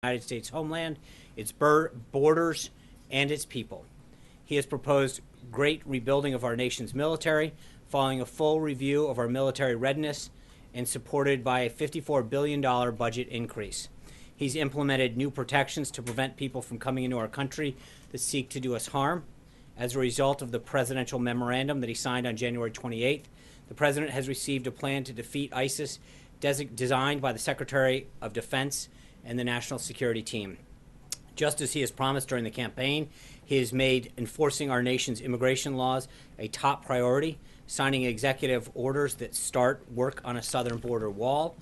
United States homeland, its borders, and its people. He has proposed great rebuilding of our nation's military, following a full review of our military readiness and supported by a $54 billion budget increase. He's implemented new protections to prevent people from coming into our country that seek to do us harm. As a result of the presidential memorandum that he signed on January 28th, the president has received a plan to defeat ISIS designed by the Secretary of Defense and the National Security Team. Just as he has promised during the campaign, he has made enforcing our nation's immigration laws a top priority, signing executive orders that start work on a southern border wall,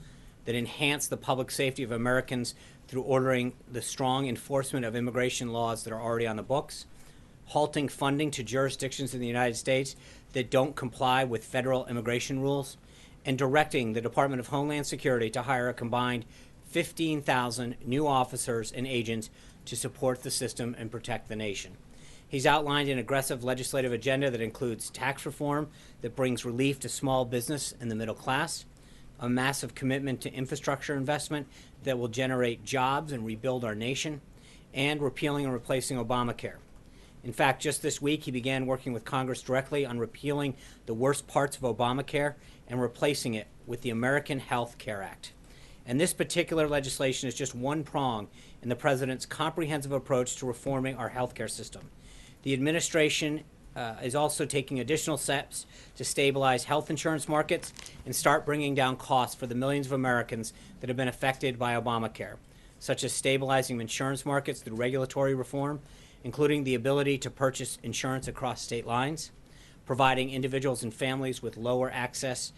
that enhance the public safety of Americans through ordering the strong enforcement of immigration laws that are already on the books, halting funding to jurisdictions in the United States that don't comply with federal immigration rules, and directing the Department of Homeland Security to hire a combined 15,000 new officers and agents to support the system and protect the nation. He's outlined an aggressive legislative agenda that includes tax reform that brings relief to small business and the middle class, a massive commitment to infrastructure investment that will generate jobs and rebuild our nation, and repealing and replacing Obamacare. In fact, just this week, he began working with Congress directly on repealing the worst parts of Obamacare and replacing it with the American Health Care Act. And this particular legislation is just one prong in the president's comprehensive approach to reforming our healthcare system. The administration is also taking additional steps to stabilize health insurance markets and start bringing down costs for the millions of Americans that have been affected by Obamacare, such as stabilizing insurance markets through regulatory reform, including the ability to purchase insurance across state lines, providing individuals and families with access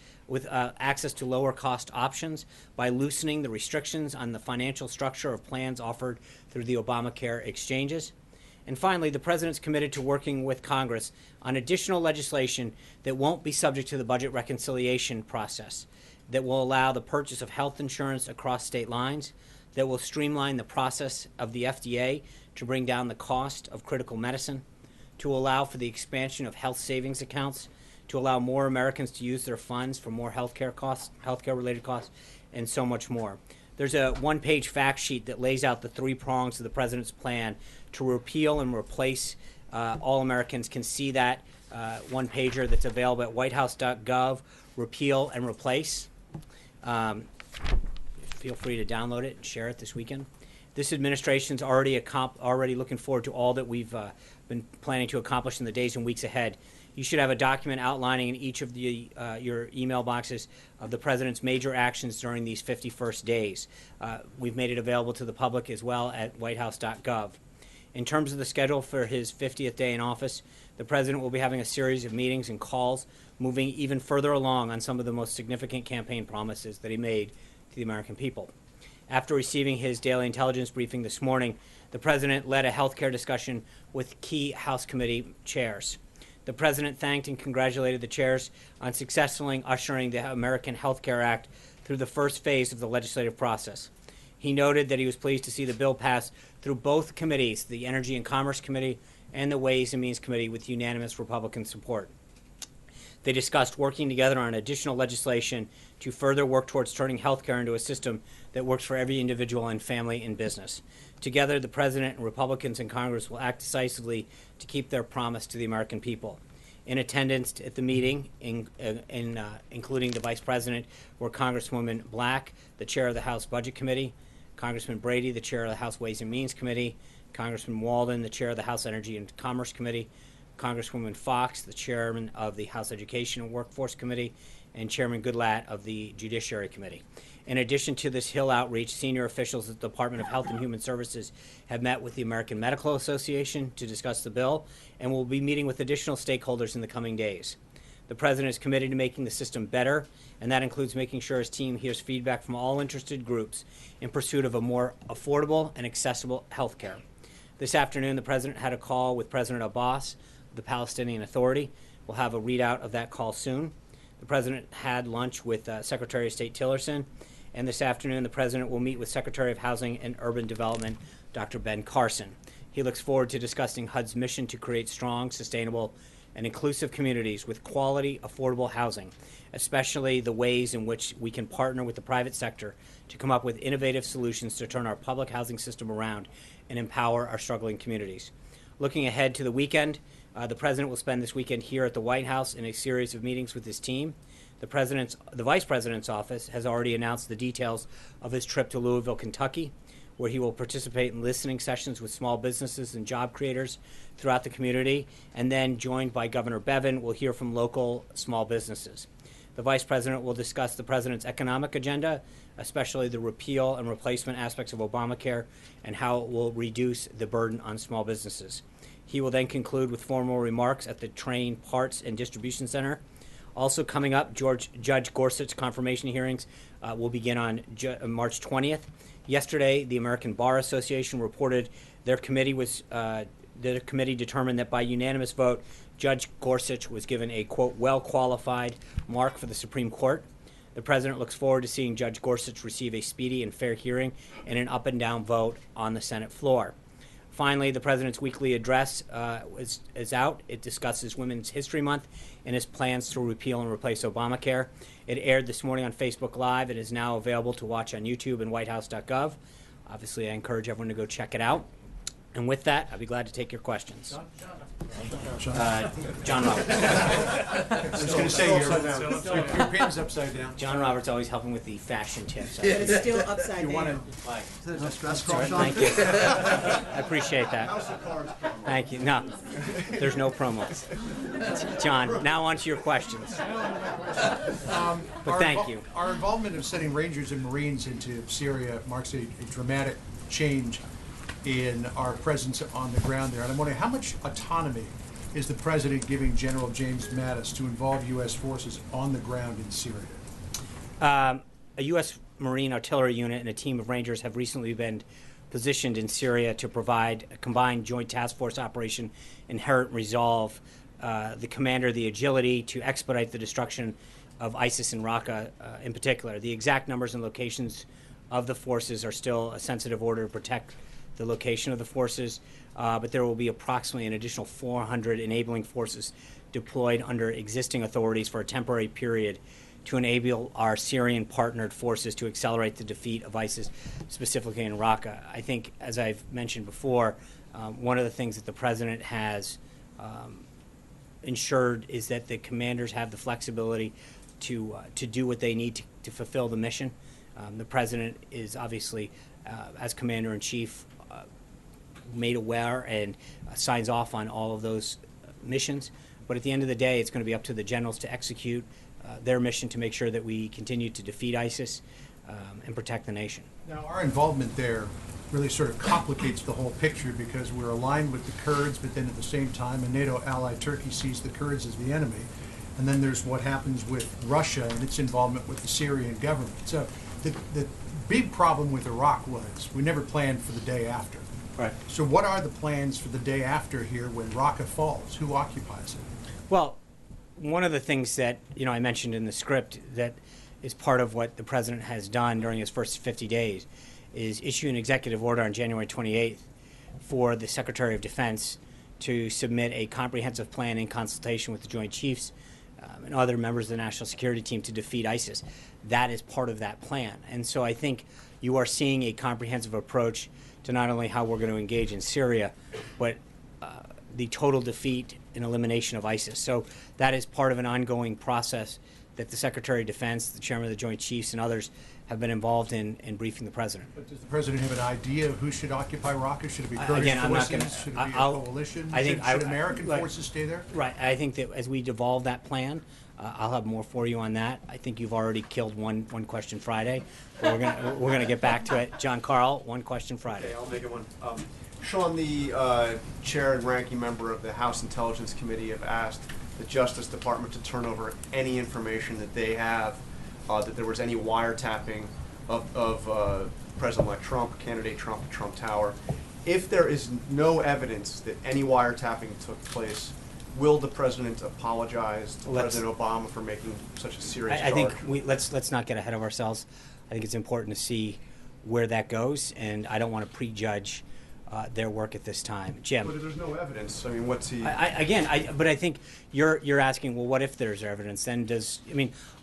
to lower cost options by loosening the restrictions on the financial structure of plans offered through the Obamacare exchanges. And finally, the president's committed to working with Congress on additional legislation that won't be subject to the budget reconciliation process, that will allow the purchase of health insurance across state lines, that will streamline the process of the FDA to bring down the cost of critical medicine, to allow for the expansion of health savings accounts, to allow more Americans to use their funds for more healthcare-related costs, and so much more. There's a one-page fact sheet that lays out the three prongs of the president's plan to repeal and replace. All Americans can see that one-pager that's available at whitehouse.gov, repeal and replace. Feel free to download it and share it this weekend. This administration's already looking forward to all that we've been planning to accomplish in the days and weeks ahead. You should have a document outlining in each of your email boxes of the president's major actions during these 51st days. We've made it available to the public as well at whitehouse.gov. In terms of the schedule for his 50th day in office, the president will be having a series of meetings and calls, moving even further along on some of the most significant campaign promises that he made to the American people. After receiving his daily intelligence briefing this morning, the president led a health care discussion with key House committee chairs. The president thanked and congratulated the chairs on successfully ushering the American Health Care Act through the first phase of the legislative process. He noted that he was pleased to see the bill pass through both committees, the Energy and Commerce Committee and the Ways and Means Committee, with unanimous Republican support. They discussed working together on additional legislation to further work towards turning healthcare into a system that works for every individual and family and business. Together, the president and Republicans in Congress will act decisively to keep their promise to the American people. In attendance at the meeting, including the vice president, were Congresswoman Black, the chair of the House Budget Committee, Congressman Brady, the chair of the House Ways and Means Committee, Congressman Walden, the chair of the House Energy and Commerce Committee, Congresswoman Fox, the chairman of the House Education and Workforce Committee, and Chairman Goodlatte of the Judiciary Committee. In addition to this Hill outreach, senior officials at the Department of Health and Human Services have met with the American Medical Association to discuss the bill and will be meeting with additional stakeholders in the coming days. The president is committed to making the system better, and that includes making sure his team hears feedback from all interested groups in pursuit of a more affordable and accessible health care. This afternoon, the president had a call with President Abbas, the Palestinian Authority. We'll have a readout of that call soon. The president had lunch with Secretary of State Tillerson, and this afternoon the president will meet with Secretary of Housing and Urban Development, Dr. Ben Carson. He looks forward to discussing HUD's mission to create strong, sustainable, and inclusive communities with quality, affordable housing, especially the ways in which we can partner with the private sector to come up with innovative solutions to turn our public housing system around and empower our struggling communities. Looking ahead to the weekend, the President will spend this weekend here at the White House in a series of meetings with his team. The Vice President's office has already announced the details of his trip to Louisville, Kentucky, where he will participate in listening sessions with small businesses and job creators throughout the community, and then, joined by Governor Bevin, we'll hear from local small businesses. The Vice President will discuss the President's economic agenda, especially the repeal and replacement aspects of Obamacare and how it will reduce the burden on small businesses. He will then conclude with formal remarks at the Train Parts and Distribution Center. Also coming up, Judge Gorsuch's confirmation hearings will begin on March 20th. Yesterday, the American Bar Association reported their committee determined that by unanimous vote, Judge Gorsuch was given a, quote, well-qualified mark for the Supreme Court. The President looks forward to seeing Judge Gorsuch receive a speedy and fair hearing and an up-and-down vote on the Senate floor. Finally, the President's weekly address is out. It discusses Women's History Month and his plans to repeal and replace Obamacare. It aired this morning on Facebook Live. It is now available to watch on YouTube and whitehouse.gov. Obviously, I encourage everyone to go check it out. And with that, I'll be glad to take your questions. John Roberts. I was going to say, your pen's upside down. John Roberts always helping with the fashion tips. It's still upside down. Thank you. I appreciate that. Thank you. No, there's no promos. John, now on to your questions. But thank you. Our involvement of sending Rangers and Marines into Syria marks a dramatic change in our presence on the ground there. And I'm wondering, how much autonomy is the President giving General James Mattis to involve U.S. forces on the ground in Syria? A U.S. Marine artillery unit and a team of Rangers have recently been positioned in Syria to provide a combined joint task force operation, Inherent Resolve, the commander the agility to expedite the destruction of ISIS in Raqqa in particular. The exact numbers and locations of the forces are still a sensitive order to protect the location of the forces, but there will be approximately an additional 400 enabling forces deployed under existing authorities for a temporary period to enable our Syrian partnered forces to accelerate the defeat of ISIS, specifically in Raqqa. I think, as I've mentioned before, one of the things that the President has ensured is that the commanders have the flexibility to do what they need to fulfill the mission. The President is obviously, as Commander-in-Chief, made aware and signs off on all of those missions. But at the end of the day, it's going to be up to the generals to execute their mission to make sure that we continue to defeat ISIS and protect the nation. Now, our involvement there really sort of complicates the whole picture because we're aligned with the Kurds, but then at the same time, a NATO ally, Turkey, sees the Kurds as the enemy. And then there's what happens with Russia and its involvement with the Syrian government. So the big problem with Iraq was we never planned for the day after. Right. So what are the plans for the day after here when Raqqa falls? Who occupies it? Well, one of the things that I mentioned in the script that is part of what the President has done during his first 50 days is issue an executive order on January 28th for the Secretary of Defense to submit a comprehensive plan in consultation with the Joint Chiefs and other members of the National Security Team to defeat ISIS. That is part of that plan. And so I think you are seeing a comprehensive approach to not only how we're going to engage in Syria, but the total defeat and elimination of ISIS. So that is part of an ongoing process that the Secretary of Defense, the Chairman of the Joint Chiefs, and others have been involved in briefing the President. But does the President have an idea of who should occupy Raqqa? Should it be Kurdish Again, I'm not forces? gonna, Should it be a coalition? Should American forces stay there? Right. I think that as we devolve that plan, I'll have more for you on that. I think you've already killed one question Friday. But we're gonna get back to it. John Carl, one question Friday. Okay, I'll make it one. Sean, the chair and ranking member of the House Intelligence Committee have asked the Justice Department to turn over any information that they have that there was any wiretapping of President-elect Trump, candidate Trump, at Trump Tower. If there is no evidence that any wiretapping took place, will the President apologize to President Obama for making such a serious charge? I think let's not get ahead of ourselves. I think it's important to see where that goes, and I don't want to prejudge their work at this time. Jim. But there's no evidence. I mean, what's he? But I think you're asking, well, what if there's evidence? Then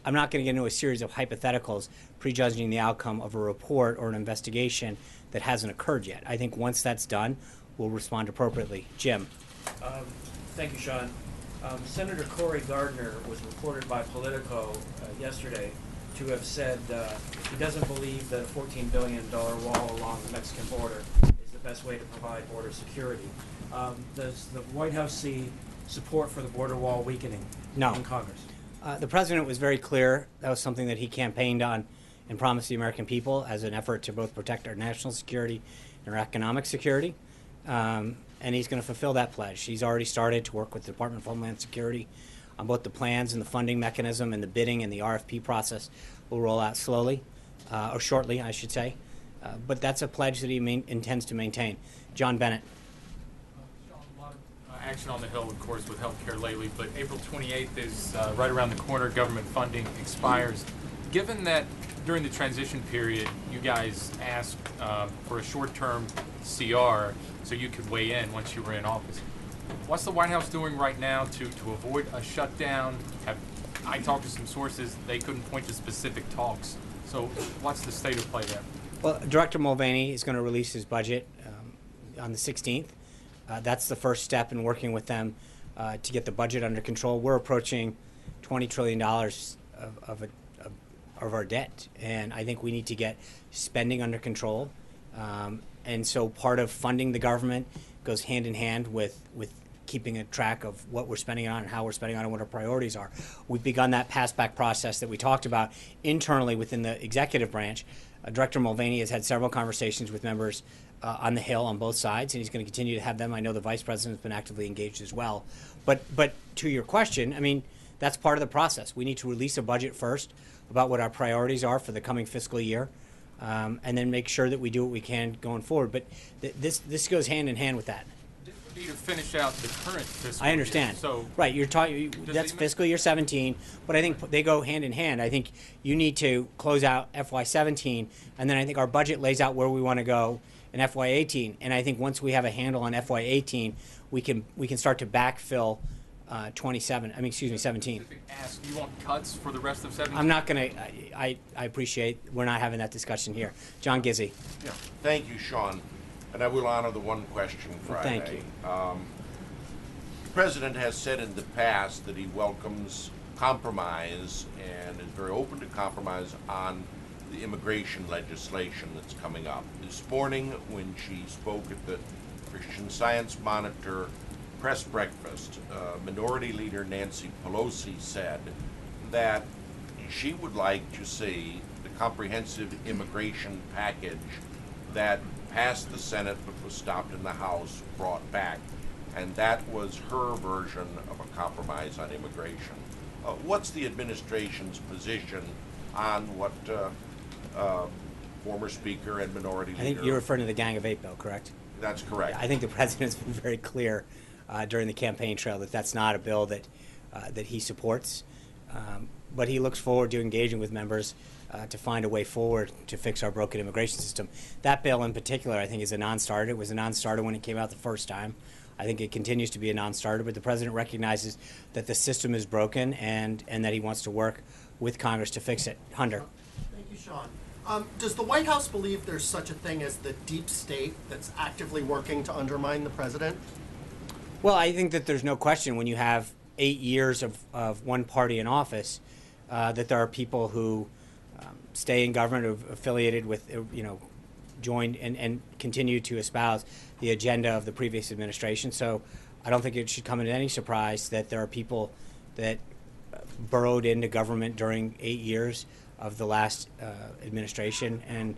I'm not going to get into a series of hypotheticals prejudging the outcome of a report or an investigation that hasn't occurred yet. I think once that's done, we'll respond appropriately. Jim. Thank you, Sean. Senator Cory Gardner was reported by Politico yesterday to have said he doesn't believe that a $14 billion wall along the Mexican border is the best way to provide border security. Does the White House see support for the border wall weakening in Congress? The president was very clear. That was something that he campaigned on and promised the American people as an effort to both protect our national security and our economic security. And he's going to fulfill that pledge. He's already started to work with the Department of Homeland Security on both the plans and the funding mechanism, and the bidding and the RFP process will roll out slowly, or shortly, I should say. But that's a pledge that he intends to maintain. John Bennett. A lot of action on the Hill, of course, with health care lately, but April 28th is right around the corner. Government funding expires. Given that during the transition period, you guys asked for a short-term CR so you could weigh in once you were in office, what's the White House doing right now to avoid a shutdown? I talked to some sources, they couldn't point to specific talks. So what's the state of play there? Well, Director Mulvaney is going to release his budget on the 16th. That's the first step in working with them to get the budget under control. We're approaching $20 trillion of our debt, and I think we need to get spending under control. And so part of funding the government goes hand in hand with keeping a track of what we're spending on and how we're spending on and what our priorities are. We've begun that pass-back process that we talked about internally within the executive branch. Director Mulvaney has had several conversations with members on the Hill on both sides, and he's going to continue to have them. I know the Vice President's been actively engaged as well. But to your question, I mean, that's part of the process. We need to release a budget first about what our priorities are for the coming fiscal year, and then make sure that we do what we can going forward. But this goes hand in hand with that. To finish out the current fiscal I understand. year. So right, you're talking. That's fiscal year 17, but I think they go hand in hand. I think you need to close out FY17, and then I think our budget lays out where we want to go in FY18. And I think once we have a handle on FY18, we can start to backfill 17. Ask, you want cuts for the rest of 17? I'm not going to. I appreciate we're not having that discussion here. John Gizzi. Yeah. Thank you, Sean. And I will honor the one question Friday. Thank you. The President has said in the past that he welcomes compromise and is very open to compromise on the immigration legislation that's coming up. This morning, when she spoke at the Christian Science Monitor press breakfast, Minority Leader Nancy Pelosi said that she would like to see the comprehensive immigration package that passed the Senate but was stopped in the House brought back, and that was her version of a compromise on immigration. What's the administration's position on what former Speaker and Minority Leader... I think you're referring to the Gang of Eight bill, correct? That's correct. I think the President's been very clear during the campaign trail that that's not a bill that he supports, but he looks forward to engaging with members to find a way forward to fix our broken immigration system. That bill in particular, I think, is a non-starter. It was a non-starter when it came out the first time. I think it continues to be a non-starter, but the President recognizes that the system is broken and that he wants to work with Congress to fix it. Hunter. Thank you, Sean. Does the White House believe there's such a thing as the deep state that's actively working to undermine the President? Well, I think that there's no question when you have 8 years of one party in office that there are people who stay in government, or affiliated with, joined and continue to espouse the agenda of the previous administration. So I don't think it should come as any surprise that there are people that burrowed into government during 8 years of the last administration and,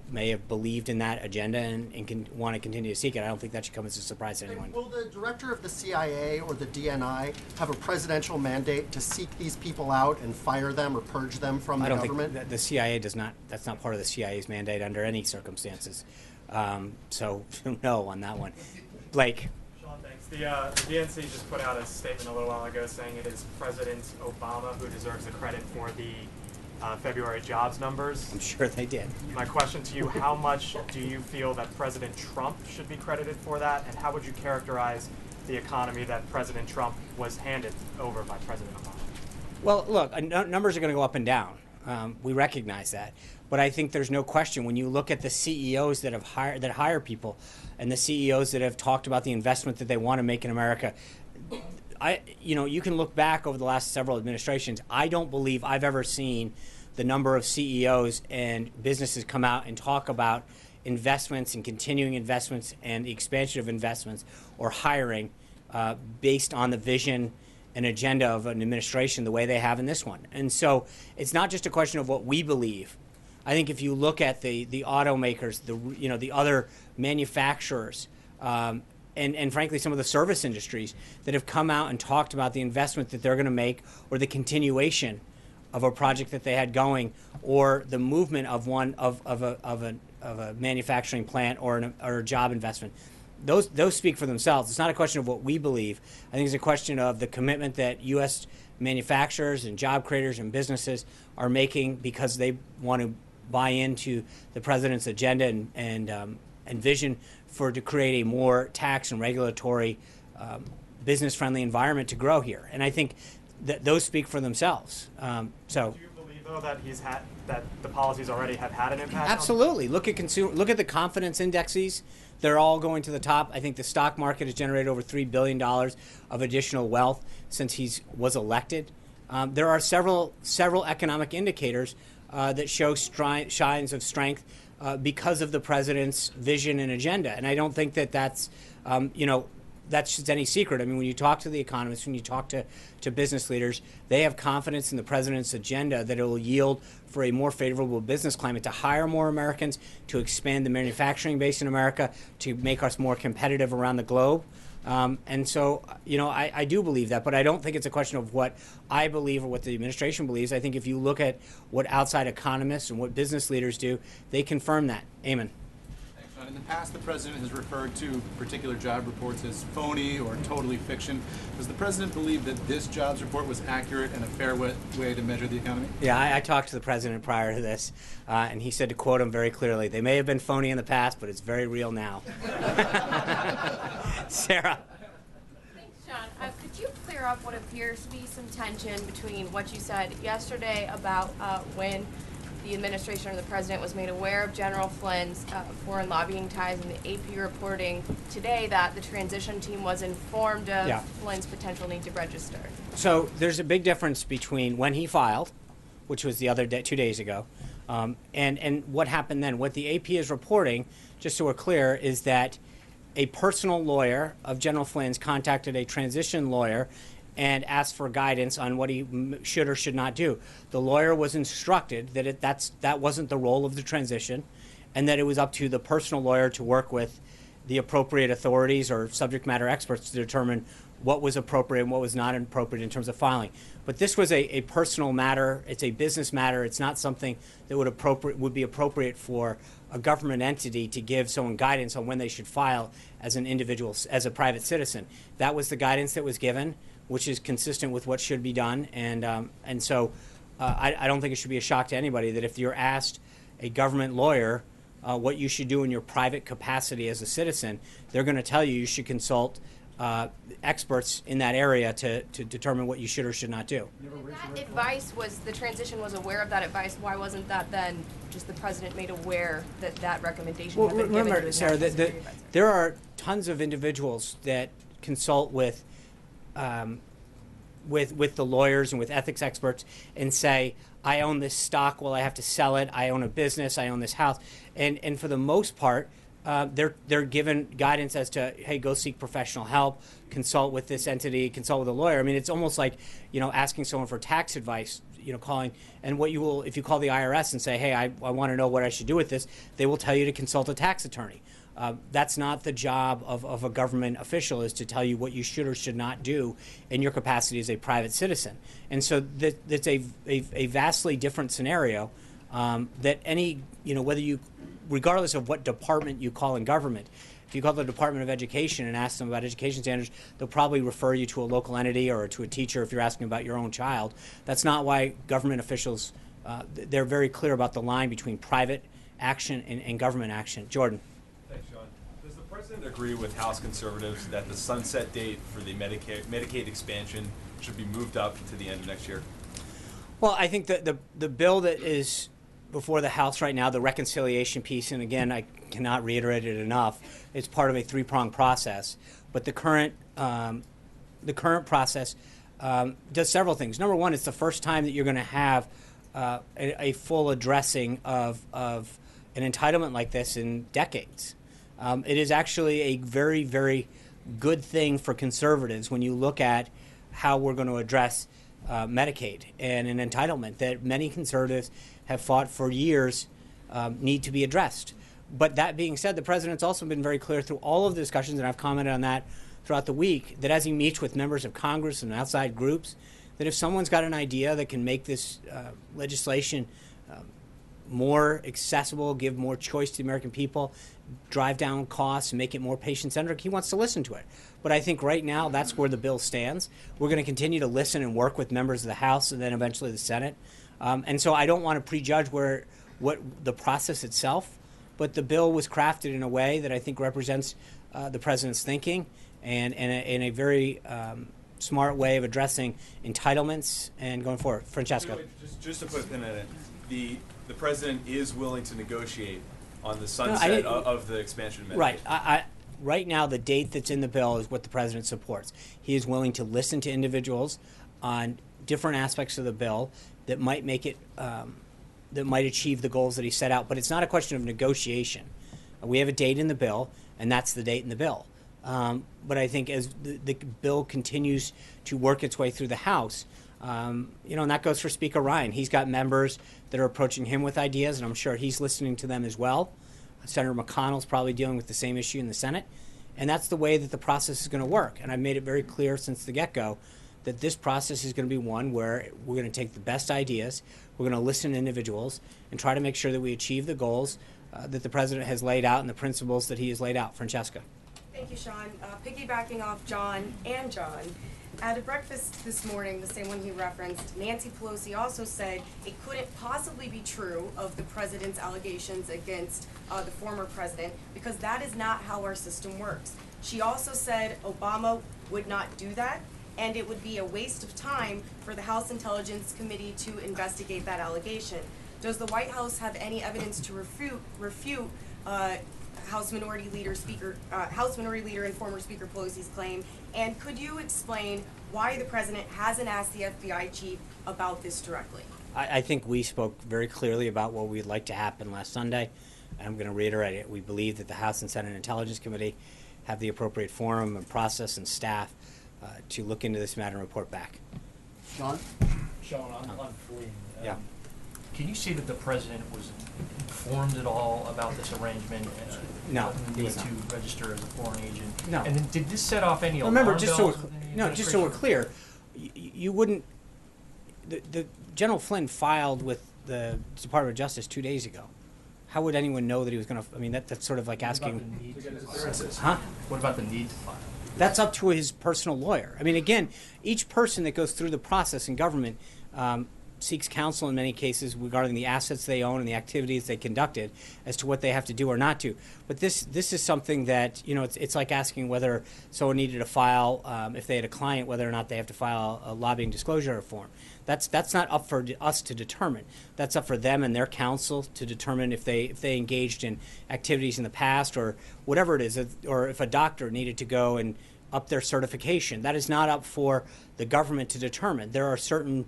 may have believed in that agenda and can want to continue to seek it. I don't think that should come as a surprise to anyone. Will the director of the CIA or the DNI have a presidential mandate to seek these people out and fire them or purge them from the government? Think the CIA does not. That's not part of the CIA's mandate under any circumstances. So no on that one. Blake. Sean, thanks. The DNC just put out a statement a little while ago saying it is President Obama who deserves the credit for the February jobs numbers. I'm sure they did. My question to you, how much do you feel that President Trump should be credited for that, and how would you characterize the economy that President Trump was handed over by President Obama? Well, look, numbers are going to go up and down. We recognize that. But I think there's no question when you look at the CEOs that hire people and the CEOs that have talked about the investment that they want to make in America, you can look back over the last several administrations. I don't believe I've ever seen the number of CEOs and businesses come out and talk about investments and continuing investments and the expansion of investments or hiring based on the vision and agenda of an administration the way they have in this one. And so it's not just a question of what we believe. I think if you look at the automakers, the other manufacturers, and frankly some of the service industries that have come out and talked about the investment that they're going to make or the continuation of a project that they had going or the movement of a manufacturing plant or a job investment. Those speak for themselves. It's not a question of what we believe. I think it's a question of the commitment that U.S. manufacturers and job creators and businesses are making because they want to buy into the president's agenda and vision to create a more tax and regulatory business-friendly environment to grow here. And I think that those speak for themselves. Do you believe, though, that that the policies already have had an impact? Absolutely. Look at the confidence indexes. They're all going to the top. I think the stock market has generated over $3 billion of additional wealth since he was elected. There are several economic indicators that show signs of strength because of the president's vision and agenda. And I don't think that that's just any secret. I mean, when you talk to the economists, when you talk to business leaders, they have confidence in the president's agenda that it will yield for a more favorable business climate to hire more Americans, to expand the manufacturing base in America, to make us more competitive around the globe. And so, I do believe that, but I don't think it's a question of what I believe or what the administration believes. I think if you look at what outside economists and what business leaders do, they confirm that. Amen. Thanks, John. In the past, the president has referred to particular job reports as phony or totally fiction. Does the president believe that this jobs report was accurate and a fair way to measure the economy? Yeah, I talked to the president prior to this, and he said, to quote him very clearly, they may have been phony in the past, but it's very real now. Sarah. Thanks, John. Could you clear up what appears to be some tension between what you said yesterday about when the administration or the president was made aware of General Flynn's foreign lobbying ties and the AP reporting today that the transition team was informed of Flynn's potential need to register? So there's a big difference between when he filed, which was the other day, 2 days ago, and what happened then. What the AP is reporting, just so we're clear, is that a personal lawyer of General Flynn's contacted a transition lawyer and asked for guidance on what he should or should not do. The lawyer was instructed that that wasn't the role of the transition, and that it was up to the personal lawyer to work with the appropriate authorities or subject matter experts to determine what was appropriate and what was not appropriate in terms of filing. But this was a personal matter. It's a business matter. It's not something that would be appropriate for a government entity to give someone guidance on when they should file as an individual, as a private citizen. That was the guidance that was given, which is consistent with what should be done. And so I don't think it should be a shock to anybody that if you're asked a government lawyer what you should do in your private capacity as a citizen, they're going to tell you should consult experts in that area to determine what you should or should not do. That advice the transition was aware of that advice. Why wasn't that then just the president made aware that recommendation had been given to remember, his Sarah, national security advisor? there are tons of individuals that consult with the lawyers and with ethics experts and say, I own this stock, well, I have to sell it. I own a business, I own this house. And for the most part, they're given guidance as to, hey, go seek professional help, consult with this entity, consult with a lawyer. I mean, it's almost like, asking someone for tax advice, calling. And what you will, if you call the IRS and say, hey, I want to know what I should do with this, they will tell you to consult a tax attorney. That's not the job of a government official, is to tell you what you should or should not do in your capacity as a private citizen. And so that's a vastly different scenario that any, whether you, regardless of what department you call in government, if you call the Department of Education and ask them about education standards, they'll probably refer you to a local entity or to a teacher if you're asking about your own child. That's not why government officials they're very clear about the line between private action and government action. Jordan. Thanks, Sean. Does the president agree with House conservatives that the sunset date for the Medicaid expansion should be moved up to the end of next year? Well, I think that the bill that is before the House right now, the reconciliation piece, and again, I cannot reiterate it enough, it's part of a three-pronged process. But the current process does several things. Number one, it's the first time that you're going to have a full addressing of an entitlement like this in decades. It is actually a very, very good thing for conservatives when you look at how we're going to address Medicaid and an entitlement that many conservatives have fought for years need to be addressed. But that being said, the president's also been very clear through all of the discussions, and I've commented on that throughout the week, that as he meets with members of Congress and outside groups, that if someone's got an idea that can make this legislation more accessible, give more choice to the American people, drive down costs, and make it more patient-centric, he wants to listen to it. But I think right now that's where the bill stands. We're going to continue to listen and work with members of the House and then eventually the Senate. And so I don't want to prejudge what the process itself, but the bill was crafted in a way that I think represents the president's thinking and in a very smart way of addressing entitlements and going forward. Francesco. Just to put a pin in it, the president is willing to negotiate on the sunset of the expansion of Medicaid. Right. Right now, the date that's in the bill is what the president supports. He is willing to listen to individuals on different aspects of the bill that might make it, that might achieve the goals that he set out. But it's not a question of negotiation. We have a date in the bill, and that's the date in the bill. But I think as the bill continues to work its way through the House, and that goes for Speaker Ryan. He's got members that are approaching him with ideas, and I'm sure he's listening to them as well. Senator McConnell's probably dealing with the same issue in the Senate. And that's the way that the process is going to work. And I've made it very clear since the get-go that this process is going to be one where we're going to take the best ideas, we're going to listen to individuals, and try to make sure that we achieve the goals that the president has laid out and the principles that he has laid out. Francesca. Thank you, Sean. Piggybacking off John, at a breakfast this morning, the same one he referenced, Nancy Pelosi also said it couldn't possibly be true of the president's allegations against the former president because that is not how our system works. She also said Obama would not do that, and it would be a waste of time for the House Intelligence Committee to investigate that allegation. Does the White House have any evidence to refute House Minority Leader and former Speaker Pelosi's claim? And could you explain why the president hasn't asked the FBI chief about this directly? I think we spoke very clearly about what we'd like to happen last Sunday, and I'm going to reiterate it. We believe that the House and Senate Intelligence Committee have the appropriate forum and process and staff to look into this matter and report back. John? Sean, on Flynn. Yeah. Can you see that the president was informed at all about this arrangement? No, he need was to not. register as a foreign agent. No. And then did this set off any alarm Remember, bells? just so we're clear, you wouldn't. The General Flynn filed with the Department of Justice 2 days ago. How would anyone know that he was going to? I mean, that's sort of like asking. What about the need to file? That's up to his personal lawyer. I mean, again, each person that goes through the process in government seeks counsel in many cases regarding the assets they own and the activities they conducted as to what they have to do or not do. But this is something that, it's like asking whether someone needed to file, if they had a client, whether or not they have to file a lobbying disclosure form. That's not up for us to determine. That's up for them and their counsel to determine if they engaged in activities in the past or whatever it is, or if a doctor needed to go and up their certification. That is not up for the government to determine. There are certain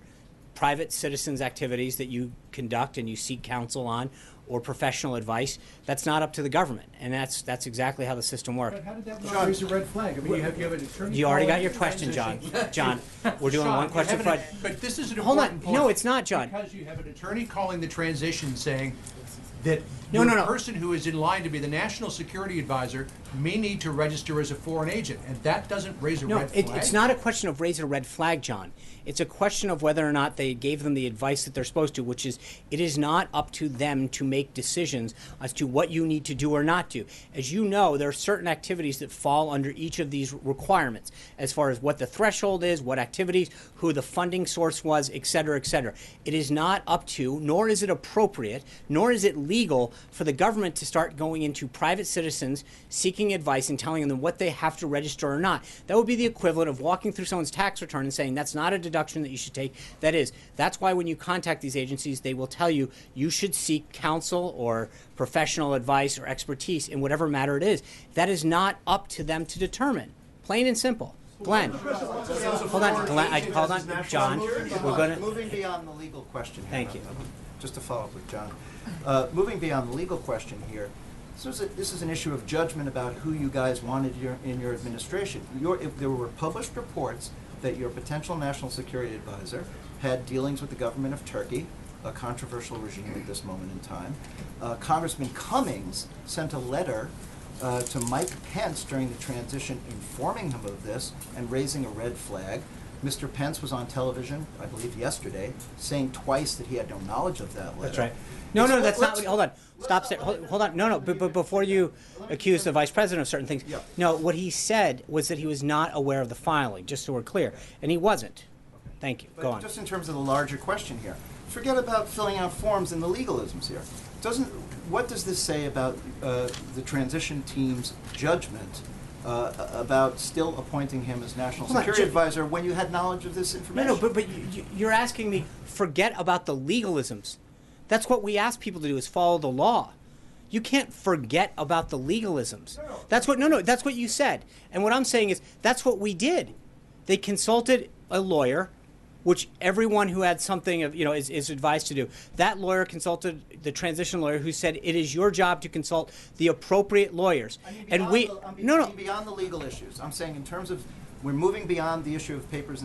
private citizens' activities that you conduct and you seek counsel on or professional advice. That's not up to the government, and that's exactly how the system works. But how did that not raise a red flag? I mean, you have an attorney. You already got your question, John. John, we're doing one question But this is an Hold important on. point. No, it's not, John. Because you have an attorney calling the transition saying, that No, the no, no. person who is in line to be the national security advisor may need to register as a foreign agent, and that doesn't raise a red flag? It's not a question of raising a red flag, John. It's a question of whether or not they gave them the advice that they're supposed to, which is it is not up to them to make decisions as to what you need to do or not do. As you know, there are certain activities that fall under each of these requirements as far as what the threshold is, what activities, who the funding source was, et cetera, et cetera. It is not up to, nor is it appropriate, nor is it legal for the government to start going into private citizens seeking advice and telling them what they have to register or not. That would be the equivalent of walking through someone's tax return and saying that's not a deduction that you should take. That's why when you contact these agencies, they will tell you you should seek counsel or professional advice or expertise in whatever matter it is. That is not up to them to determine. Plain and simple. Glenn. Hold on, Glenn. Hold on, John. We're going to... Moving beyond the legal question here. Thank you. Just to follow up with John. Moving beyond the legal question here, this is an issue of judgment about who you guys wanted in your administration. If there were published reports that your potential national security advisor had dealings with the government of Turkey, a controversial regime at this moment in time. Congressman Cummings sent a letter to Mike Pence during the transition informing him of this and raising a red flag. Mr. Pence was on television, I believe yesterday, saying twice that he had no knowledge of that letter. That's right. No, that's not. Hold on. Stop. Hold on. No. But before you accuse the vice president of certain things, no. What he said was that he was not aware of the filing. Just so we're clear, and he wasn't. Thank you. Go on. Just in terms of the larger question here, forget about filling out forms and the legalisms here. What does this say about the transition team's judgment about still appointing him as national security advisor when you had knowledge of this information? No, but you're asking me forget about the legalisms. That's what we ask people to do, is follow the law. You can't forget about the legalisms. That's what you said. And what I'm saying is that's what we did. They consulted a lawyer, which everyone who had something of, is advised to do. That lawyer consulted the transition lawyer, who said it is your job to consult the appropriate lawyers. Beyond the legal issues. I'm saying in terms of, we're moving beyond the issue of papers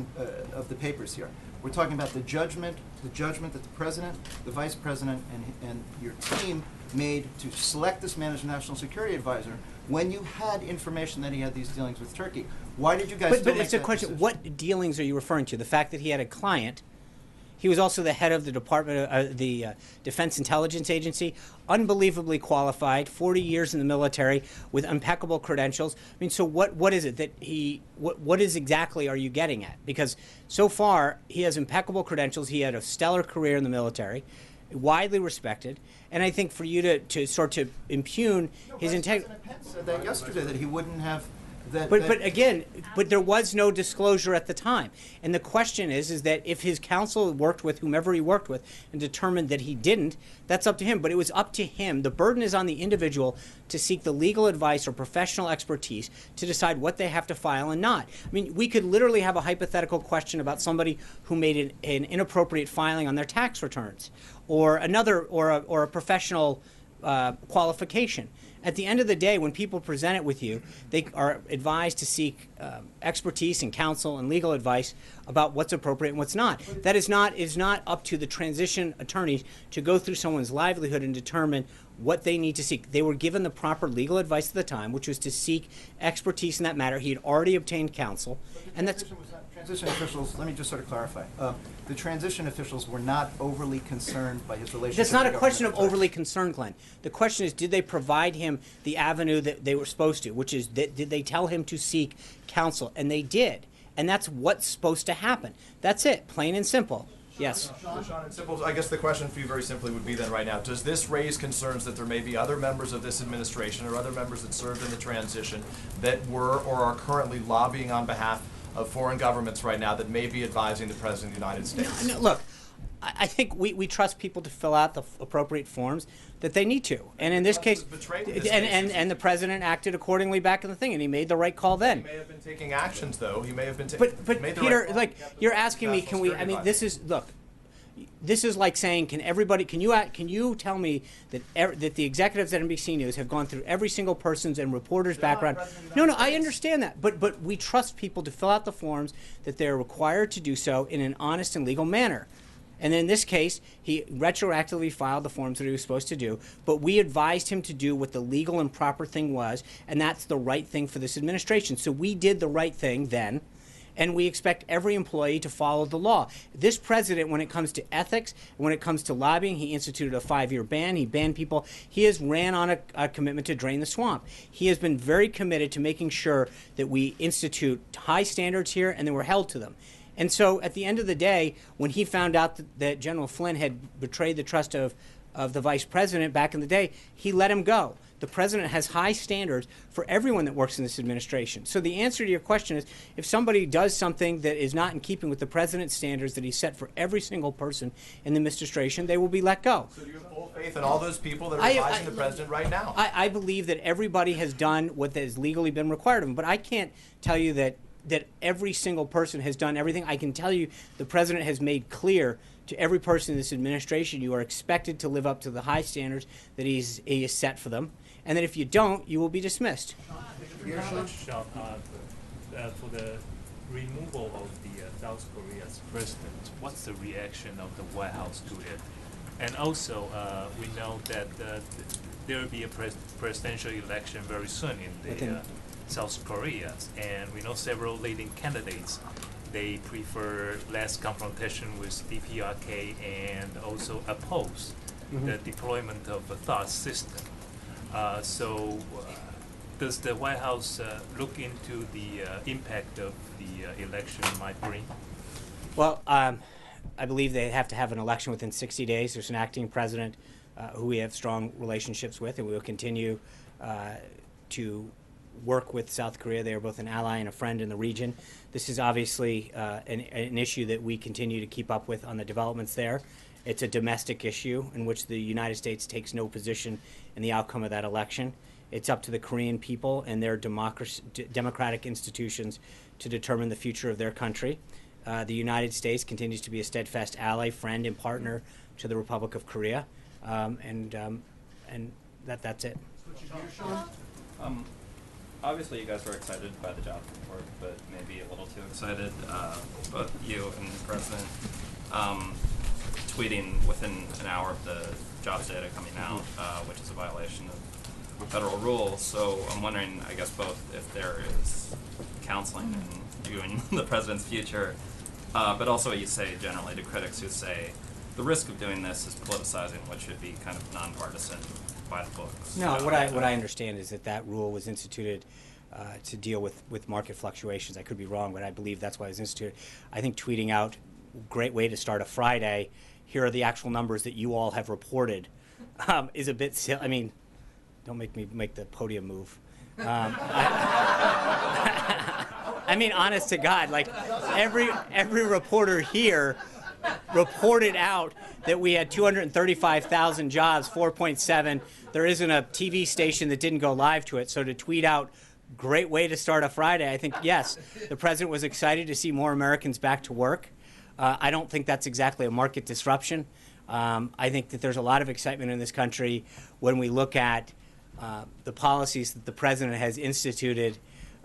of the papers here. We're talking about the judgment that the president, the vice president, and your team made to select this man as national security advisor when you had information that he had these dealings with Turkey. Why did you guys still make that decision? But it's a question, what dealings are you referring to? The fact that he had a client. He was also the head of the Department of the Defense Intelligence Agency, unbelievably qualified, 40 years in the military with impeccable credentials. I mean, so what is it that what is exactly are you getting at? Because so far he has impeccable credentials. He had a stellar career in the military, widely respected, and I think for you to sort of impugn his integrity. President Pence said that yesterday, that he wouldn't have. But there was no disclosure at the time. And the question is that if his counsel worked with whomever he worked with and determined that he didn't, that's up to him. But it was up to him. The burden is on the individual to seek the legal advice or professional expertise to decide what they have to file and not. I mean, we could literally have a hypothetical question about somebody who made an inappropriate filing on their tax returns, or a professional qualification. At the end of the day, when people present it with you, they are advised to seek expertise and counsel and legal advice about what's appropriate and what's not. That is not up to the transition attorneys to go through someone's livelihood and determine what they need to seek. They were given the proper legal advice at the time, which was to seek expertise in that matter. He had already obtained counsel, and that's. Transition officials, let me just sort of clarify. The transition officials were not overly concerned by his relationship. That's not a question of government. overly concerned, Glenn. The question is, did they provide him the avenue that they were supposed to, which is, did they tell him to seek counsel? And they did. And that's what's supposed to happen. That's it, plain and simple. Yes. Sean, and simple, I guess the question for you very simply would be then right now, does this raise concerns that there may be other members of this administration or other members that served in the transition that were or are currently lobbying on behalf of foreign governments right now that may be advising the President of the United States? No, look, I think we trust people to fill out the appropriate forms that they need to. And in this case, and the President acted accordingly back in the thing, and he made the right call then. He may have been taking actions, though. He may have been But Peter, right you're asking me, can we, I mean, this is like saying, can you tell me that the executives at NBC News have gone through every single person's and reporter's background? No, I understand that, but we trust people to fill out the forms that they're required to do so in an honest and legal manner. And in this case, he retroactively filed the forms that he was supposed to do, but we advised him to do what the legal and proper thing was, and that's the right thing for this administration. So we did the right thing then, and we expect every employee to follow the law. This president, when it comes to ethics, when it comes to lobbying, he instituted a 5-year ban. He banned people. He has ran on a commitment to drain the swamp. He has been very committed to making sure that we institute high standards here and that we're held to them. And so at the end of the day, when he found out that General Flynn had betrayed the trust of the vice president back in the day, he let him go. The president has high standards for everyone that works in this administration. So the answer to your question is, if somebody does something that is not in keeping with the president's standards that he set for every single person in the administration, they will be let go. So do you have full faith in all those people that are advising the president right now? I believe that everybody has done what has legally been required of them, but I can't tell you that every single person has done everything. I can tell you the president has made clear to every person in this administration, you are expected to live up to the high standards that he has set for them, and that if you don't, you will be dismissed. Sean, for the removal of the South Korea's president, what's the reaction of the White House to it? And also, we know that there will be a presidential election very soon in the South Korea, and we know several leading candidates. They prefer less confrontation with DPRK and also oppose the deployment of a thought system. So does the White House look into the impact of the election might bring? Well, I believe they have to have an election within 60 days. There's an acting president who we have strong relationships with, and we will continue to work with South Korea. They are both an ally and a friend in the region. This is obviously an issue that we continue to keep up with on the developments there. It's a domestic issue in which the United States takes no position in the outcome of that election. It's up to the Korean people and their democratic institutions to determine the future of their country. The United States continues to be a steadfast ally, friend, and partner to the Republic of Korea, and that's it. Obviously, you guys were excited by the job report, but maybe a little too excited. Both you and the president tweeting within an hour of the jobs data coming out, which is a violation of federal rules. So I'm wondering, I guess, both if there is counseling in you and the president's future, but also what you say generally to critics who say the risk of doing this is politicizing what should be kind of nonpartisan by the books. No, what I understand is that rule was instituted to deal with market fluctuations. I could be wrong, but I believe that's why it was instituted. I think tweeting out, great way to start a Friday, here are the actual numbers that you all have reported, is a bit silly. I mean, don't make me make the podium move. I mean, honest to God, like every reporter here reported out that we had 235,000 jobs, 4.7. There isn't a TV station that didn't go live to it. So to tweet out, great way to start a Friday, I think, yes, the president was excited to see more Americans back to work. I don't think that's exactly a market disruption. I think that there's a lot of excitement in this country when we look at the policies that the president has instituted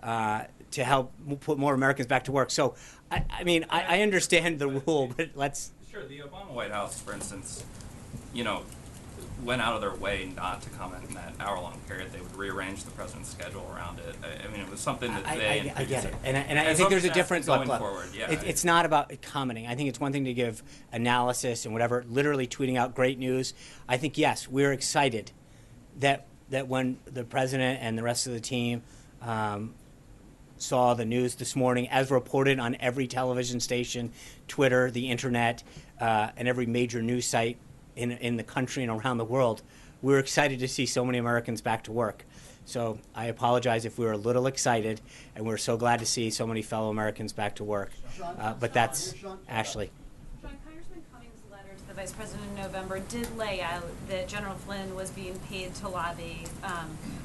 to help put more Americans back to work. So, I mean, I understand the rule, but let's... Sure, the Obama White House, for instance, went out of their way not to comment in that hour-long period. They would rearrange the president's schedule around it. I mean, it was something that they... I get it. And I think there's a difference... Going forward, yeah. It's not about commenting. I think it's one thing to give analysis and whatever, literally tweeting out great news. I think, yes, we're excited that when the president and the rest of the team saw the news this morning, as reported on every television station, Twitter, the internet, and every major news site in the country and around the world, we're excited to see so many Americans back to work. So I apologize if we were a little excited, and we're so glad to see so many fellow Americans back to work. But that's Ashley. The Vice President in November did lay out that General Flynn was being paid to lobby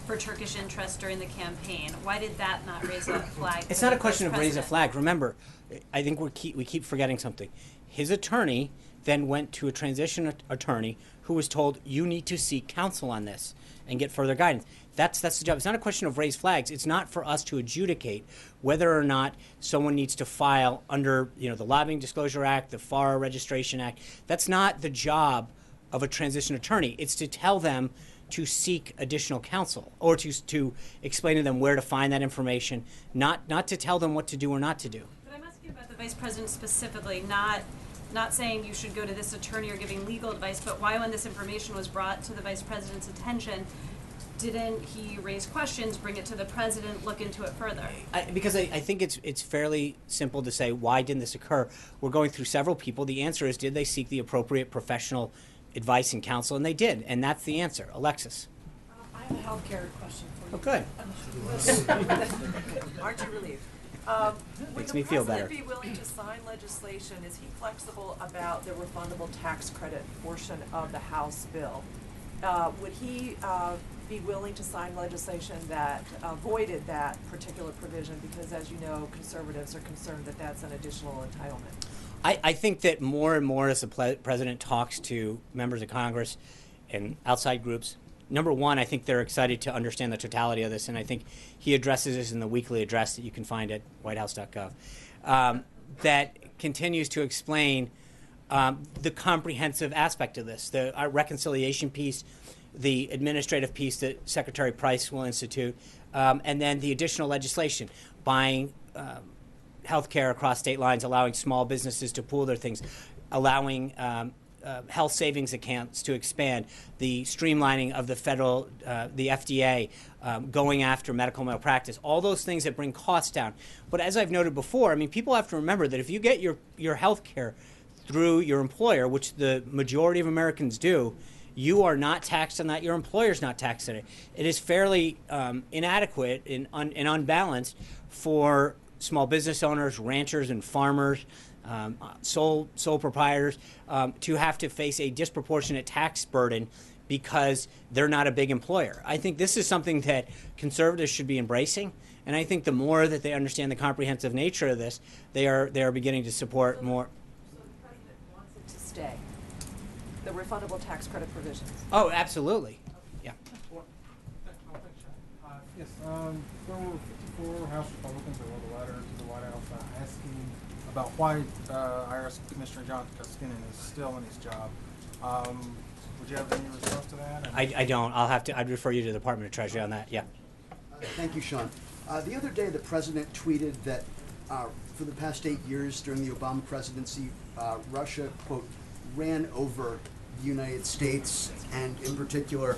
for Turkish interests during the campaign. Why did that not raise a flag? It's not a question of raise a flag. Remember, I think we keep forgetting something. His attorney then went to a transition attorney who was told, you need to seek counsel on this and get further guidance. That's the job. It's not a question of raised flags. It's not for us to adjudicate whether or not someone needs to file under the Lobbying Disclosure Act, the FAR Registration Act. That's not the job of a transition attorney. It's to tell them to seek additional counsel or to explain to them where to find that information, not to tell them what to do or not to do. But I'm asking about the Vice President specifically, not saying you should go to this attorney or giving legal advice, but why, when this information was brought to the Vice President's attention, didn't he raise questions, bring it to the President, look into it further? Because I think it's fairly simple to say, why didn't this occur? We're going through several people. The answer is, did they seek the appropriate professional advice and counsel? And they did, and that's the answer. Alexis. I have a healthcare question for you. Oh, good. Aren't you relieved? Makes me feel better. Would the President be willing to sign legislation? Is he flexible about the refundable tax credit portion of the House bill? Would he be willing to sign legislation that avoided that particular provision? Because, as you know, conservatives are concerned that that's an additional entitlement. I think that more and more as the President talks to members of Congress and outside groups, number one, I think they're excited to understand the totality of this, and I think he addresses this in the weekly address that you can find at whitehouse.gov, that continues to explain the comprehensive aspect of this, the reconciliation piece, the administrative piece that Secretary Price will institute, and then the additional legislation, buying health care across state lines, allowing small businesses to pool their things, allowing health savings accounts to expand, the streamlining of the federal, the FDA, going after medical malpractice, all those things that bring costs down. But as I've noted before, I mean, people have to remember that if you get your health care through your employer, which the majority of Americans do, you are not taxed on that. Your employer's not taxed on it. It is fairly inadequate and unbalanced for small business owners, ranchers and farmers, sole proprietors, to have to face a disproportionate tax burden because they're not a big employer. I think this is something that conservatives should be embracing, and I think the more that they understand the comprehensive nature of this, they are beginning to support more. So the President wants it to stay, the refundable tax credit provisions? Oh, absolutely. Yeah. Yes, there were 54 House Republicans that wrote a letter to the White House asking about why IRS Commissioner John Koskinen is still in his job. Would you have any response to that? I don't. I'd refer you to the Department of Treasury on that. Yeah. Thank you, Sean. The other day, the president tweeted that for the past 8 years during the Obama presidency, Russia, quote, ran over the United States and, in particular,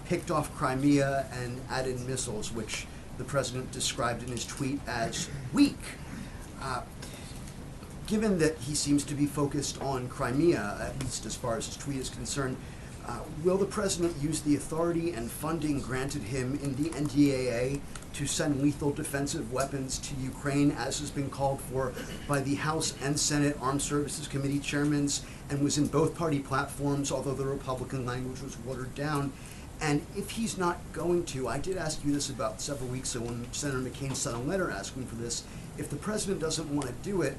picked off Crimea and added missiles, which the president described in his tweet as weak. Given that he seems to be focused on Crimea, at least as far as his tweet is concerned, will the president use the authority and funding granted him in the NDAA to send lethal defensive weapons to Ukraine, as has been called for by the House and Senate Armed Services Committee chairmen, and was in both party platforms, although the Republican language was watered down? And if he's not going to, I did ask you this about several weeks ago when Senator McCain sent a letter asking for this, if the president doesn't want to do it,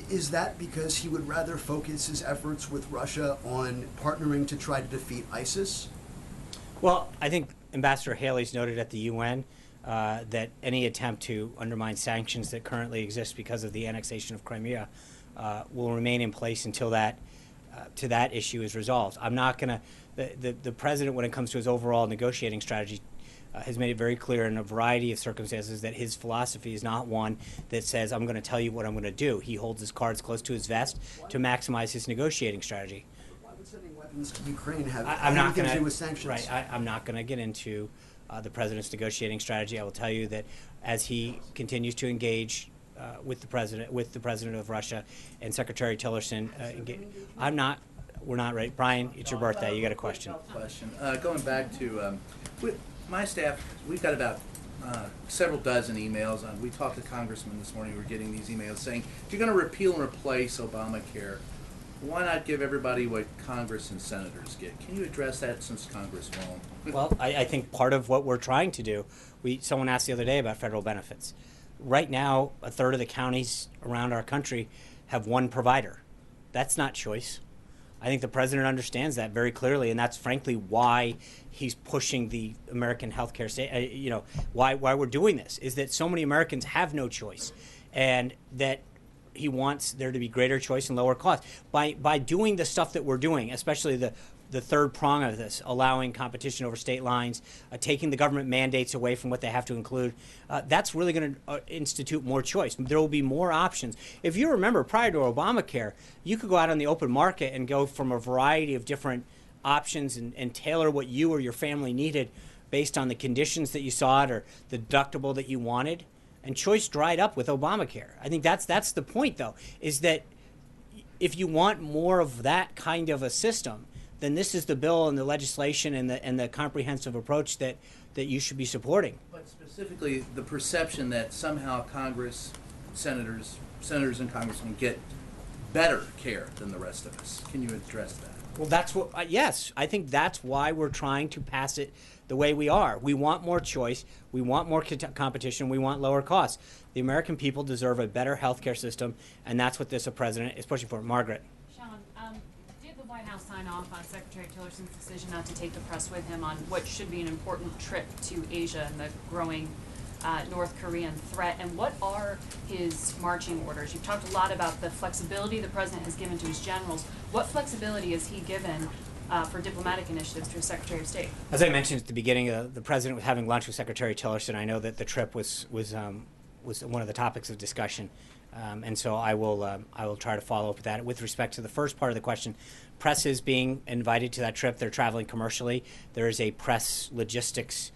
is that because he would rather focus his efforts with Russia on partnering to try to defeat ISIS? Well, I think Ambassador Haley's noted at the UN that any attempt to undermine sanctions that currently exist because of the annexation of Crimea will remain in place until that issue is resolved. I'm not going to. The president, when it comes to his overall negotiating strategy, has made it very clear in a variety of circumstances that his philosophy is not one that says, I'm going to tell you what I'm going to do. He holds his cards close to his vest to maximize his negotiating strategy. Why would sending weapons to Ukraine have I'm not anything gonna, to do with sanctions? Right. I'm not going to get into the president's negotiating strategy. I will tell you that as he continues to engage with the president of Russia and Secretary Tillerson, we're not ready. Brian, it's your birthday. You got a question. Going back to my staff, we've got about several dozen emails. We talked to congressmen this morning. We're getting these emails saying, if you're going to repeal and replace Obamacare, why not give everybody what Congress and senators get? Can you address that since Congress won't? Well, I think part of what we're trying to do, someone asked the other day about federal benefits. Right now, a third of the counties around our country have one provider. That's not choice. I think the president understands that very clearly, and that's frankly why he's pushing the American healthcare state. Why we're doing this is that so many Americans have no choice, and that he wants there to be greater choice and lower cost. By doing the stuff that we're doing, especially the third prong of this, allowing competition over state lines, taking the government mandates away from what they have to include, that's really going to institute more choice. There will be more options. If you remember, prior to Obamacare, you could go out on the open market and go from a variety of different options and tailor what you or your family needed based on the conditions that you saw it or the deductible that you wanted. And choice dried up with Obamacare. I think that's the point, though, is that if you want more of that kind of a system, then this is the bill and the legislation and the comprehensive approach that you should be supporting. But specifically, the perception that somehow Congress, senators and congressmen get better care than the rest of us. Can you address that? Well, that's what. Yes, I think that's why we're trying to pass it the way we are. We want more choice. We want more competition. We want lower costs. The American people deserve a better healthcare system, and that's what this president is pushing for. Margaret. Sean, did the White House sign off on Secretary Tillerson's decision not to take the press with him on what should be an important trip to Asia and the growing North Korean threat? And what are his marching orders? You've talked a lot about the flexibility the president has given to his generals. What flexibility has he given for diplomatic initiatives to his Secretary of State? As I mentioned at the beginning, the president was having lunch with Secretary Tillerson. I know that the trip was one of the topics of discussion, and so I will try to follow up with that. With respect to the first part of the question, press is being invited to that trip. They're traveling commercially. There is a press logistics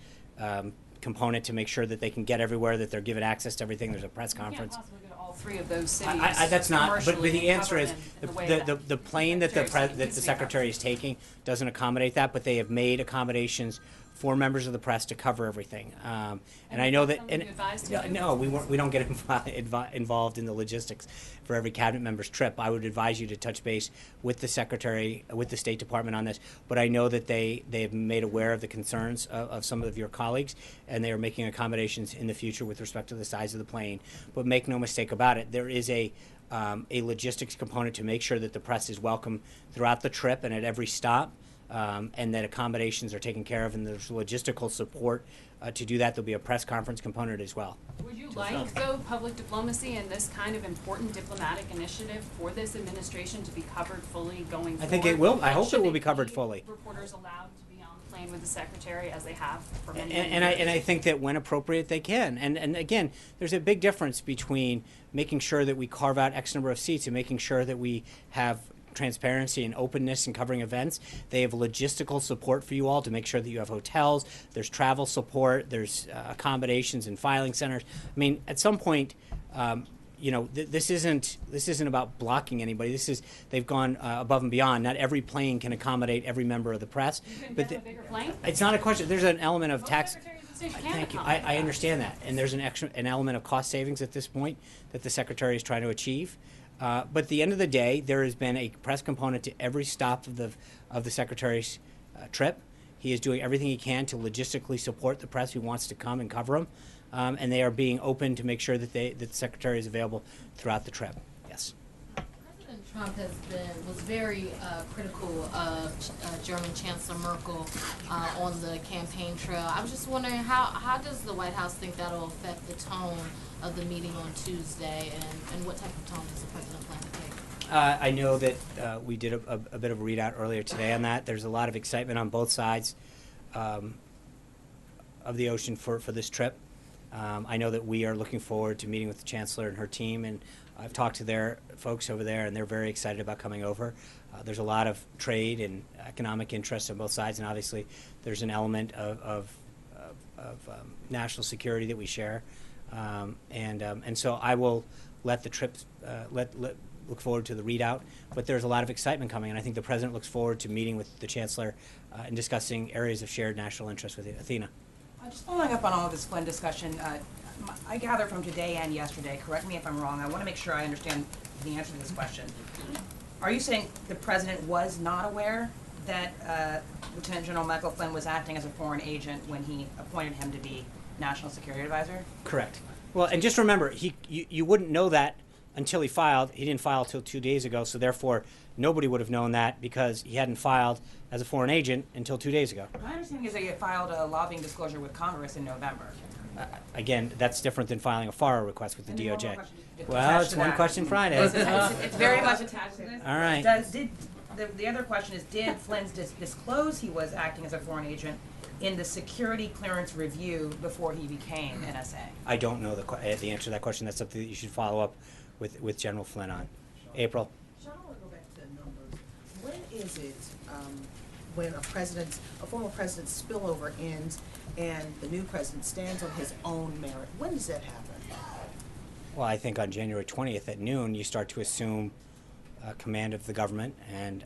component to make sure that they can get everywhere, that they're given access to everything. There's a press conference. You can't possibly go to all three of those cities. That's not. But the answer is the the plane that the secretary is taking doesn't accommodate that. But they have made accommodations for members of the press to cover everything. And I know that. No, we don't get involved in the logistics for every cabinet member's trip. I would advise you to touch base with the secretary, with the State Department on this. But I know that they have made aware of the concerns of some of your colleagues, and they are making accommodations in the future with respect to the size of the plane. But make no mistake about it, there is a logistics component to make sure that the press is welcome throughout the trip and at every stop. And that accommodations are taken care of, and there's logistical support to do that. There'll be a press conference component as well. Would you like, though, public diplomacy and this kind of important diplomatic initiative for this administration to be covered fully going forward? I think it will. I hope it will be covered fully. Reporters allowed to be on the plane with the secretary, as they have for many years. And I think that when appropriate, they can. And again, there's a big difference between making sure that we carve out X number of seats and making sure that we have transparency and openness and covering events. They have logistical support for you all to make sure that you have hotels, there's travel support, there's accommodations and filing centers. I mean, at some point, this isn't about blocking anybody. They've gone above and beyond. Not every plane can accommodate every member of the press. But a bigger plane? It's not a question. There's an element of tax. Thank you. I understand that, and there's an element of cost savings at this point that the secretary is trying to achieve. But at the end of the day, there has been a press component to every stop of the secretary's trip. He is doing everything he can to logistically support the press who wants to come and cover him, and they are being open to make sure that the secretary is available throughout the trip. Yes. President Trump was very critical of German Chancellor Merkel on the campaign trail. I was just wondering how does the White House think that will affect the tone of the meeting on Tuesday, and what type of tone does the president plan to take? I know that we did a bit of a readout earlier today on that. There's a lot of excitement on both sides of the ocean for this trip. I know that we are looking forward to meeting with the Chancellor and her team, and I've talked to their folks over there, and they're very excited about coming over. There's a lot of trade and economic interest on both sides, and obviously there's an element of national security that we share. And so I will let the trips look forward to the readout, but there's a lot of excitement coming, and I think the president looks forward to meeting with the Chancellor and discussing areas of shared national interest with Athena. Just following up on all of this Flynn discussion, I gather from today and yesterday, correct me if I'm wrong, I want to make sure I understand the answer to this question. Are you saying the president was not aware that Lieutenant General Michael Flynn was acting as a foreign agent when he appointed him to be National Security Advisor? Correct. Well, and just remember, you wouldn't know that until he filed. He didn't file till 2 days ago, so therefore nobody would have known that because he hadn't filed as a foreign agent until 2 days ago. My understanding is that you filed a lobbying disclosure with Congress in November. Again, that's different than filing a FARA request with the And then one more DOJ. question Well, attached it's to one that. question Friday. It's very much attached to this. All right. The other question is, did Flynn disclose he was acting as a foreign agent in the security clearance review before he became NSA? I don't know the answer to that question. That's something that you should follow up with General Flynn on. April? Sean, I want to go back to the numbers. When is it when a former president's spillover ends and the new president stands on his own merit? When does that happen? Well, I think on January 20th at noon, you start to assume command of the government. And,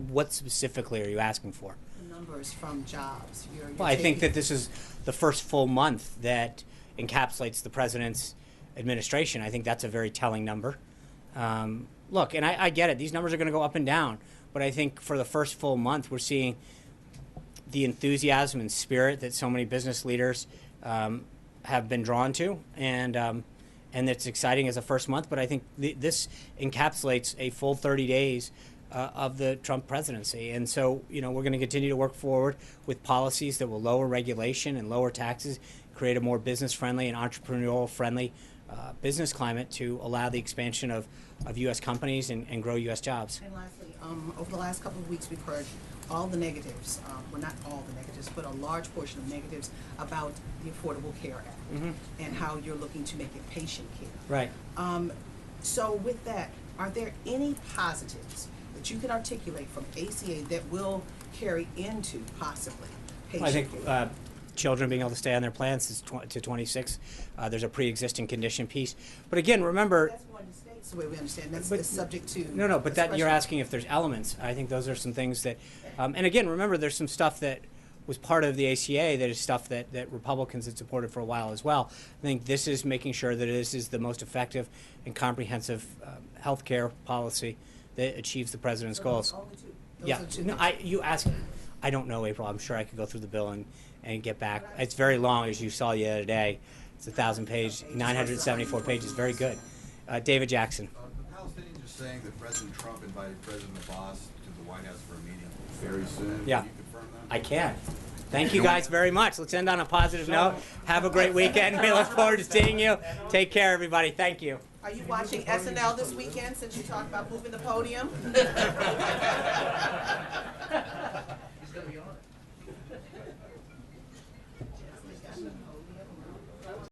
what specifically are you asking for? The numbers from jobs. Well, I think that this is the first full month that encapsulates the president's administration. I think that's a very telling number. Look, and I get it. These numbers are going to go up and down. But I think for the first full month, we're seeing the enthusiasm and spirit that so many business leaders have been drawn to. And it's exciting as a first month. But I think this encapsulates a full 30 days of the Trump presidency. And so, we're going to continue to work forward with policies that will lower regulation and lower taxes, create a more business-friendly and entrepreneurial-friendly business climate to allow the expansion of U.S. companies and grow U.S. jobs. And lastly, over the last couple of weeks, we've heard all the negatives, well, not all the negatives, but a large portion of negatives about the Affordable Care Act and how you're looking to make it patient care. Right. So with that, are there any positives that you can articulate from ACA that will carry into possibly patient I think care? Children being able to stay on their plans to 26. There's a pre-existing condition piece. But again, remember... That's one of the states, the way we understand. That's subject to... No, but that you're asking if there's elements. I think those are some things that... and again, remember, there's some stuff that was part of the ACA that is stuff that Republicans had supported for a while as well. I think this is making sure that this is the most effective and comprehensive health care policy that achieves the president's goals. Yeah. No, you ask... I don't know, April. I'm sure I could go through the bill and get back. It's very long, as you saw the other day. It's 1,000-page, 974 pages. Very good. David Jackson. The Palestinians are saying that President Trump invited President Abbas to the White House for a meeting very soon. Yeah. Can you confirm that? I can. Thank you guys very much. Let's end on a positive note. Have a great weekend. We look forward to seeing you. Take care, everybody. Thank you. Are you watching SNL this weekend since you talked about moving the podium? He's going to be on it.